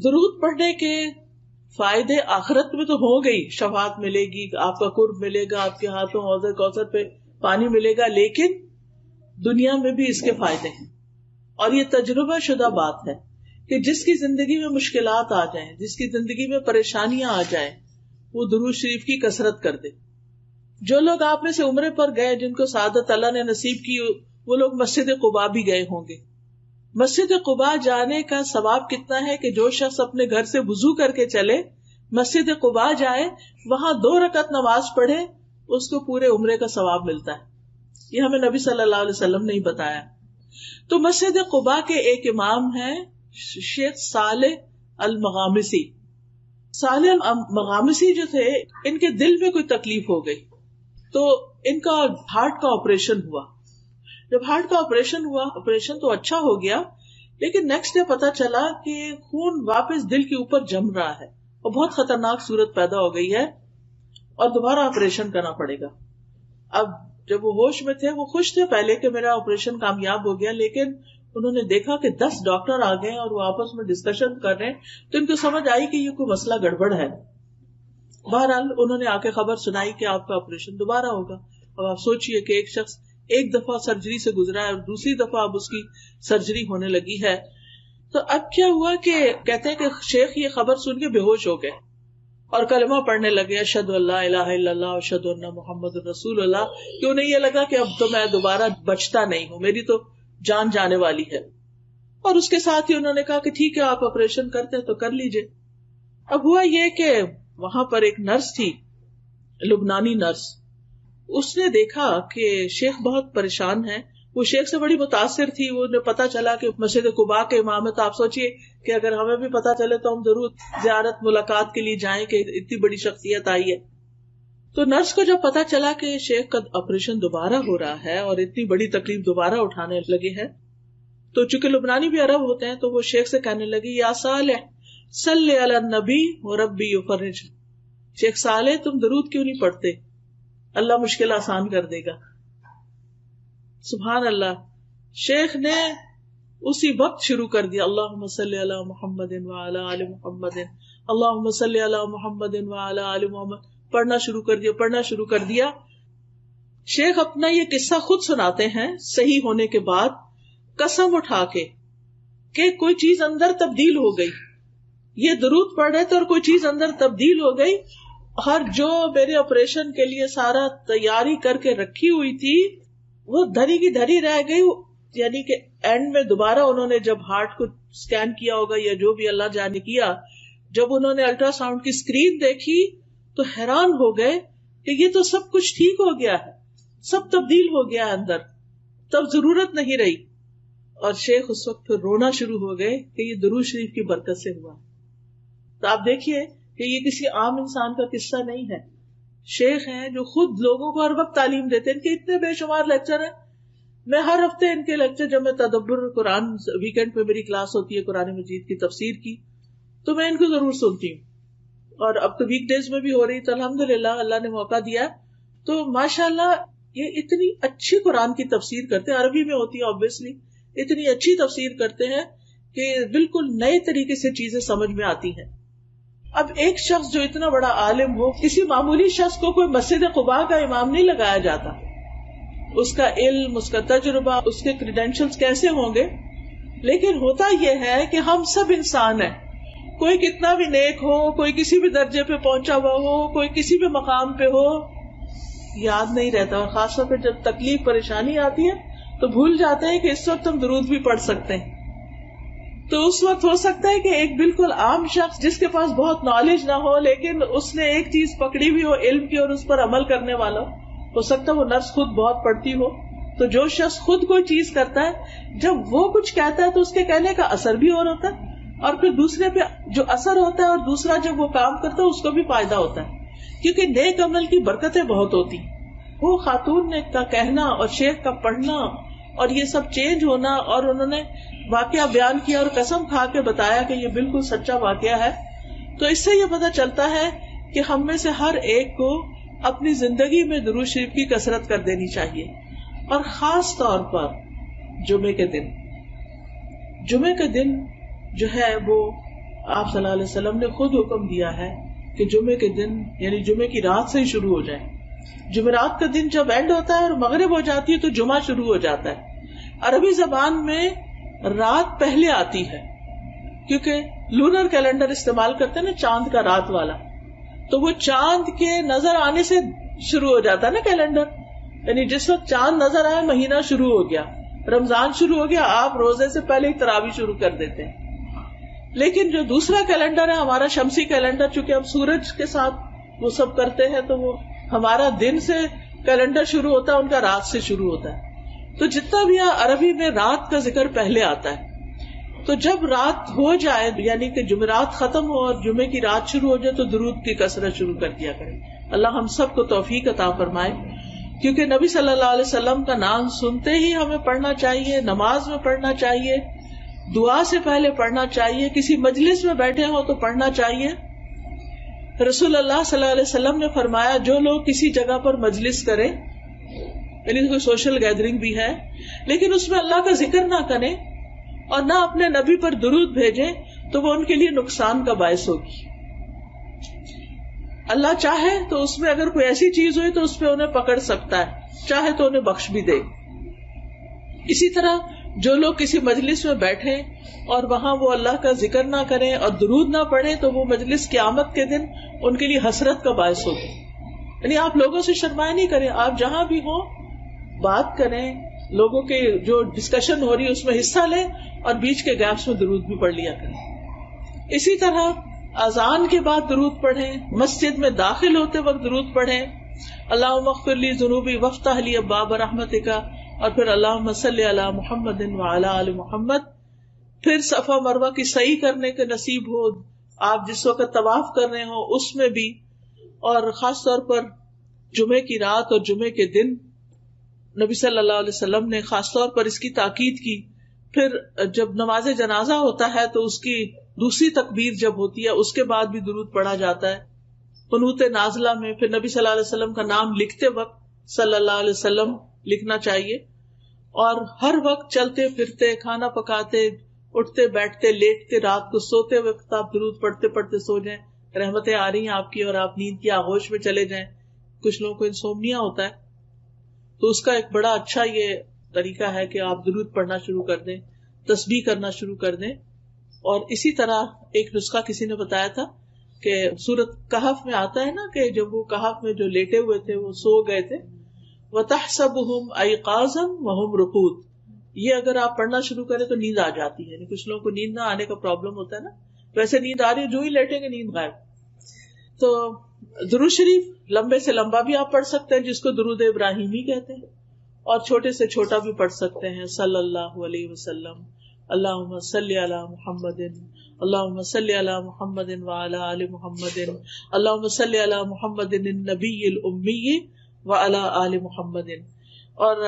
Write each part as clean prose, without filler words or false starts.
درود پڑھنے کے فائدے آخرت میں تو ہو گئی، شفاعت ملے گی، آپ کا قرب ملے گا، آپ کے ہاتھوں حوض کوثر پہ پانی ملے گا، لیکن دنیا میں بھی اس کے فائدے ہیں. اور یہ تجربہ شدہ بات ہے کہ جس کی زندگی میں مشکلات آ جائیں، جس کی زندگی میں پریشانیاں آ جائیں، وہ درود شریف کی کثرت کر دے. جو لوگ آپ میں سے عمرے پر گئے، جن کو سعادت اللہ نے نصیب کی، وہ لوگ مسجد قباء بھی گئے ہوں گے. مسجد قباء جانے کا ثواب کتنا ہے کہ جو شخص اپنے گھر سے وضو کر کے چلے، مسجد قباء جائے، وہاں 2 رکعت نماز پڑھے، اس کو پورے عمرے کا ثواب ملتا ہے. یہ ہمیں نبی صلی اللہ علیہ وسلم نے ہی بتایا. تو مسجد قباء کے ایک امام ہیں شیخ صالح المغامسی. صالح المغامسی جو تھے، ان کے دل میں کوئی تکلیف ہو گئی تو ان کا ہارٹ کا آپریشن ہوا. جب ہارٹ کا آپریشن ہوا، آپریشن تو اچھا ہو گیا، لیکن نیکسٹ ڈے پتا چلا کہ خون واپس دل کے اوپر جم رہا ہے اور بہت خطرناک صورت پیدا ہو گئی ہے اور دوبارہ آپریشن کرنا پڑے گا. اب جب وہ ہوش میں تھے، وہ خوش تھے پہلے کہ میرا آپریشن کامیاب ہو گیا، لیکن انہوں نے دیکھا کہ 10 ڈاکٹر آ گئے اور وہ آپس میں ڈسکشن کر رہے ہیں، تو ان کو سمجھ آئی کہ یہ کوئی مسئلہ گڑبڑ ہے. بہرحال انہوں نے آ کے خبر سنائی کہ آپ کا آپریشن دوبارہ ہوگا. اب آپ سوچئے کہ ایک شخص ایک دفعہ سرجری سے گزرا ہے اور دوسری دفعہ اب اس کی سرجری ہونے لگی ہے. تو اب کیا ہوا کہ کہتے ہیں کہ شیخ یہ خبر سن کے بے ہوش ہو گئے اور کلمہ پڑھنے لگے، اشہد ان لا الہ الا اللہ اشہد ان محمد رسول اللہ. کہ انہیں یہ لگا کہ اب تو میں دوبارہ بچتا نہیں ہوں، میری تو جان جانے والی ہے. اور اس کے ساتھ ہی انہوں نے کہا کہ ٹھیک ہے، آپ آپریشن کرتے ہیں تو کر لیجئے. اب ہوا یہ کہ وہاں پر ایک نرس تھی، لبنانی نرس. اس نے دیکھا کہ شیخ بہت پریشان ہے. وہ شیخ سے بڑی متاثر تھی. وہ پتا چلا کہ مسجد قباء کے امام ہے، تو آپ سوچئے کہ اگر ہمیں بھی پتا چلے تو ہم ضرور زیارت ملاقات کے لیے جائیں کہ اتنی بڑی شخصیت آئی ہے. تو نرس کو جب پتا چلا کہ شیخ کا آپریشن دوبارہ ہو رہا ہے اور اتنی بڑی تکلیف دوبارہ اٹھانے لگے ہیں، تو چونکہ لبنانی بھی عرب ہوتے ہیں تو وہ شیخ سے کہنے لگی، یا صالح صلی علی النبی وربی یفرج. شیخ صالح تم درود کیوں نہیں پڑھتے؟ اللہ مشکل آسان کر دے گا. سبحان اللہ. شیخ نے اسی وقت شروع کر دیا، اللہم صلی علی محمد وعلی آل محمد، اللہم صلی علی محمد وعلی آل محمد، پڑھنا شروع کر دیا. شیخ اپنا یہ قصہ خود سناتے ہیں صحیح ہونے کے بعد، قسم اٹھا کے کہ کوئی چیز اندر تبدیل ہو گئی. یہ درود پڑھ رہے تھے اور کوئی چیز اندر تبدیل ہو گئی. ہر جو میرے آپریشن کے لیے سارا تیاری کر کے رکھی ہوئی تھی وہ دھری کی دھری رہ گئی. یعنی کہ اینڈ میں دوبارہ انہوں نے جب ہارٹ کو سکین کیا ہوگا یا جو بھی اللہ جانے کیا، جب انہوں نے الٹرا ساؤنڈ کی اسکرین دیکھی تو حیران ہو گئے کہ یہ تو سب کچھ ٹھیک ہو گیا ہے، سب تبدیل ہو گیا ہے اندر، تب ضرورت نہیں رہی. اور شیخ اس وقت پھر رونا شروع ہو گئے کہ یہ درود شریف کی برکت سے ہوا. تو آپ دیکھیے کہ یہ کسی عام انسان کا قصہ نہیں ہے. شیخ ہیں جو خود لوگوں کو ہر وقت تعلیم دیتے ہیں. ان کے اتنے بے شمار لیکچر ہیں. میں ہر ہفتے ان کے لیکچر، جب میں تدبر قرآن ویکینڈ پہ میری کلاس ہوتی ہے قرآن مجید کی تفسیر کی، تو میں ان کو ضرور سنتی ہوں. اور اب تو ویک ڈیز میں بھی ہو رہی، تو الحمدللہ اللہ نے موقع دیا. تو ماشاءاللہ یہ اتنی اچھی قرآن کی تفسیر کرتے ہیں، عربی میں ہوتی ہے آبویسلی، اتنی اچھی تفسیر کرتے ہیں کہ بالکل نئے طریقے سے چیزیں سمجھ میں آتی ہیں. اب ایک شخص جو اتنا بڑا عالم ہو، کسی معمولی شخص کو کوئی مسجد قباء کا امام نہیں لگایا جاتا. اس کا علم، اس کا تجربہ، اس کے کریڈینشلز کیسے ہوں گے. لیکن ہوتا یہ ہے کہ ہم سب انسان ہیں. کوئی کتنا بھی نیک ہو، کوئی کسی بھی درجے پہ پہنچا ہوا ہو، کوئی کسی بھی مقام پہ ہو، یاد نہیں رہتا. اور خاص طور پہ جب تکلیف پریشانی آتی ہے تو بھول جاتے ہیں کہ اس وقت ہم درود بھی پڑھ سکتے ہیں. تو اس وقت ہو سکتا ہے کہ ایک بالکل عام شخص جس کے پاس بہت نالج نہ ہو، لیکن اس نے ایک چیز پکڑی ہوئی ہو علم کی اور اس پر عمل کرنے والا ہو سکتا ہے وہ نرس خود بہت پڑھتی ہو. تو جو شخص خود کوئی چیز کرتا ہے، جب وہ کچھ کہتا ہے تو اس کے کہنے کا اثر بھی اور ہوتا ہے، اور پھر دوسرے پہ جو اثر ہوتا ہے اور دوسرا جب وہ کام کرتا ہے اس کو بھی فائدہ ہوتا ہے. کیونکہ نیک عمل کی برکتیں بہت ہوتی. وہ خاتون نے کا کہنا اور شیخ کا پڑھنا اور یہ سب چینج ہونا، اور انہوں نے واقعہ بیان کیا اور قسم کھا کے بتایا کہ یہ بالکل سچا واقعہ ہے. تو اس سے یہ پتہ چلتا ہے کہ ہم میں سے ہر ایک کو اپنی زندگی میں درود شریف کی کثرت کر دینی چاہیے. اور خاص طور پر جمعے کے دن جو ہے وہ آپ صلی اللہ علیہ وسلم نے خود حکم دیا ہے کہ جمعے کے دن یعنی جمعے کی رات سے ہی شروع ہو جائے. جمعرات کا دن جب اینڈ ہوتا ہے اور مغرب ہو جاتی ہے تو جمعہ شروع ہو جاتا ہے. عربی زبان میں رات پہلے آتی ہے کیونکہ لونر کیلنڈر استعمال کرتے ہیں نا، چاند کا رات والا، تو وہ چاند کے نظر آنے سے شروع ہو جاتا ہے نا کیلنڈر. یعنی جس وقت چاند نظر آئے مہینہ شروع ہو گیا، رمضان شروع ہو گیا، آپ روزے سے پہلے ہی تراویح شروع کر دیتے ہیں. لیکن جو دوسرا کیلنڈر ہے ہمارا شمسی کیلنڈر، چونکہ ہم سورج کے ساتھ وہ سب کرتے ہیں تو وہ ہمارا دن سے کیلنڈر شروع ہوتا ہے، ان کا رات سے شروع ہوتا ہے. تو جتنا بھی عربی میں رات کا ذکر پہلے آتا ہے. تو جب رات ہو جائے یعنی کہ جمعرات ختم ہو اور جمعے کی رات شروع ہو جائے تو درود کی کثرت شروع کر دیا کریں. اللہ ہم سب کو توفیق عطا فرمائے، کیونکہ نبی صلی اللہ علیہ وسلم کا نام سنتے ہی ہمیں پڑھنا چاہیے، نماز میں پڑھنا چاہیے، دعا سے پہلے پڑھنا چاہیے، کسی مجلس میں بیٹھے ہو تو پڑھنا چاہیے. رسول اللہ صلی اللہ علیہ وسلم نے فرمایا جو لوگ کسی جگہ پر مجلس کریں، یعنی کوئی سوشل گیدرنگ بھی ہے لیکن اس میں اللہ کا ذکر نہ کریں اور نہ اپنے نبی پر درود بھیجیں تو وہ ان کے لیے نقصان کا باعث ہوگی. اللہ چاہے تو اس میں اگر کوئی ایسی چیز ہوئی تو اس پہ انہیں پکڑ سکتا ہے، چاہے تو انہیں بخش بھی دے. اسی طرح جو لوگ کسی مجلس میں بیٹھیں اور وہاں وہ اللہ کا ذکر نہ کریں اور درود نہ پڑھیں تو وہ مجلس قیامت کے دن ان کے لیے حسرت کا باعث ہوگی. یعنی آپ لوگوں سے شرمائے نہیں کریں، آپ جہاں بھی ہوں بات کریں، لوگوں کے جو ڈسکشن ہو رہی ہے اس میں حصہ لیں اور بیچ کے گیپس میں درود بھی پڑھ لیا کریں. اسی طرح اذان کے بعد درود پڑھیں، مسجد میں داخل ہوتے وقت درود پڑھیں، اللہم اغفر لی ذنوبی وافتح لی ابواب رحمتک، اور پھر اللہم صلی علی محمد وعلی آل محمد. پھر صفا مروہ کی سعی کرنے کے نصیب ہو، آپ جس وقت طواف کر رہے ہوں اس میں بھی، اور خاص طور پر جمعے کی رات اور جمعے کے دن نبی صلی اللہ علیہ وسلم نے خاص طور پر اس کی تاکید کی. پھر جب نماز جنازہ ہوتا ہے تو اس کی دوسری تکبیر جب ہوتی ہے اس کے بعد بھی درود پڑھا جاتا ہے. قنوت نازلہ میں پھر نبی صلی اللہ علیہ وسلم کا نام لکھتے وقت صلی اللہ علیہ وسلم لکھنا چاہیے، اور ہر وقت چلتے پھرتے، کھانا پکاتے، اٹھتے بیٹھتے، لیٹتے، رات کو سوتے وقت آپ درود پڑھتے پڑھتے سو جائیں. رحمتیں آ رہی ہیں آپ کی اور آپ نیند کی آغوش میں چلے جائیں. کچھ لوگوں کو انسومنیا ہوتا ہے تو اس کا ایک بڑا اچھا یہ طریقہ ہے کہ آپ درود پڑھنا شروع کر دیں، تسبیح کرنا شروع کر دیں. اور اسی طرح ایک نسخہ کسی نے بتایا تھا کہ سورۃ کہف میں آتا ہے نا کہ جب وہ کہف میں جو لیٹے ہوئے تھے وہ سو گئے تھے، وَتَحْسَبُهُمْ أَيْقَاظًا وَهُمْ رُقُودٌ، یہ اگر آپ پڑھنا شروع کریں تو نیند آ جاتی ہے. یعنی کچھ لوگوں کو نیند نہ آنے کا پرابلم ہوتا ہے نا، ویسے نیند آ رہی ہے جو ہی لیٹیں گے نیند غائب. تو درود شریف لمبے سے لمبا بھی آپ پڑھ سکتے ہیں جس کو درود ابراہیمی کہتے ہیں، اور چھوٹے سے چھوٹا بھی پڑھ سکتے ہیں. صلی اللہ علیہ وسلم، اللہم صلی علی محمد، اللہم صلی علی محمد وعلی آل محمد، اللہم صلی علی محمد النبی الامی وعلی آل محمد. اور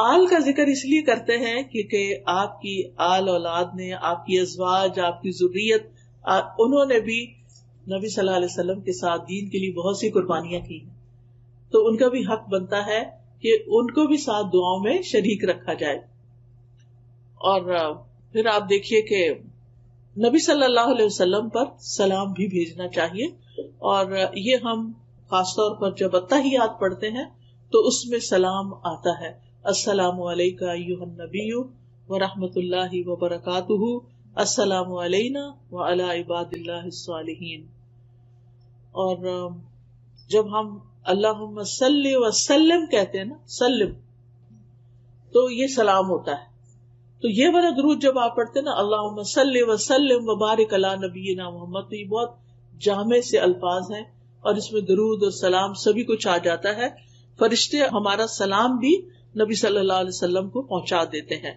آل کا ذکر اس لیے کرتے ہیں کیونکہ آپ کی آل اولاد نے، آپ کی ازواج، آپ کی ذریت، انہوں نے بھی نبی صلی اللہ علیہ وسلم کے ساتھ دین کے لیے بہت سی قربانیاں کی ہیں، تو ان کا بھی حق بنتا ہے کہ ان کو بھی ساتھ دعاؤں میں شریک رکھا جائے. اور پھر آپ دیکھیے کہ نبی صلی اللہ علیہ وسلم پر سلام بھی بھیجنا چاہیے، اور یہ ہم خاص طور پر جب التحیات پڑھتے ہیں تو اس میں سلام آتا ہے، السلام علیکہ ایھا النبی ورحمۃ اللہ وبرکاتہ، السلام علینا وعلی عباد اللہ الصالحین. اور جب ہم اللہم صلی وسلم کہتے ہیں نا، سلم، تو یہ سلام ہوتا ہے. تو یہ والا درود جب آپ پڑھتے ہیں نا، اللہم صلی وسلم وبارک علی نبینا محمد، تو یہ بہت جامع سے الفاظ ہیں اور اس میں درود اور سلام سبھی کچھ آ جاتا ہے. فرشتے ہمارا سلام بھی نبی صلی اللہ علیہ وسلم کو پہنچا دیتے ہیں.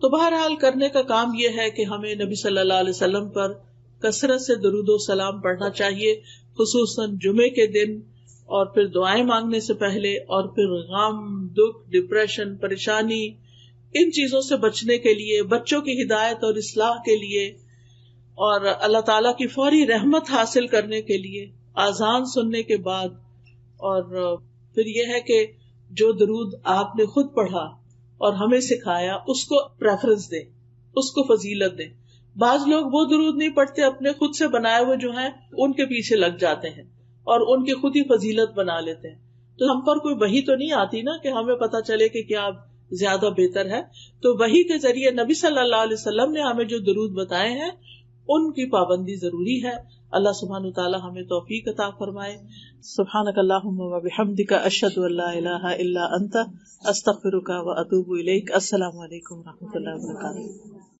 تو بہرحال کرنے کا کام یہ ہے کہ ہمیں نبی صلی اللہ علیہ وسلم پر کثرت سے درود و سلام پڑھنا چاہیے، خصوصاً جمعے کے دن، اور پھر دعائیں مانگنے سے پہلے، اور پھر غم، دکھ، ڈپریشن، پریشانی، ان چیزوں سے بچنے کے لیے، بچوں کی ہدایت اور اصلاح کے لیے، اور اللہ تعالیٰ کی فوری رحمت حاصل کرنے کے لیے آذان سننے کے بعد. اور پھر یہ ہے کہ جو درود آپ نے خود پڑھا اور ہمیں سکھایا اس کو پریفرنس دیں، اس کو فضیلت دیں. بعض لوگ وہ درود نہیں پڑھتے، اپنے خود سے بنائے ہوئے جو ہیں ان کے پیچھے لگ جاتے ہیں اور ان کی خود ہی فضیلت بنا لیتے ہیں. تو ہم پر کوئی وحی تو نہیں آتی نا کہ ہمیں پتہ چلے کہ کیا زیادہ بہتر ہے. تو وحی کے ذریعے نبی صلی اللہ علیہ وسلم نے ہمیں جو درود بتائے ہیں ان کی پابندی ضروری ہے. اللہ سبحانہ وتعالی ہمیں توفیق عطا فرمائے. سبحانک اللہم و بحمدک، اشہد ان لا الہ الا انت، استغفرک و اتوب الیک. السلام علیکم و رحمۃ اللہ وبرکاتہ.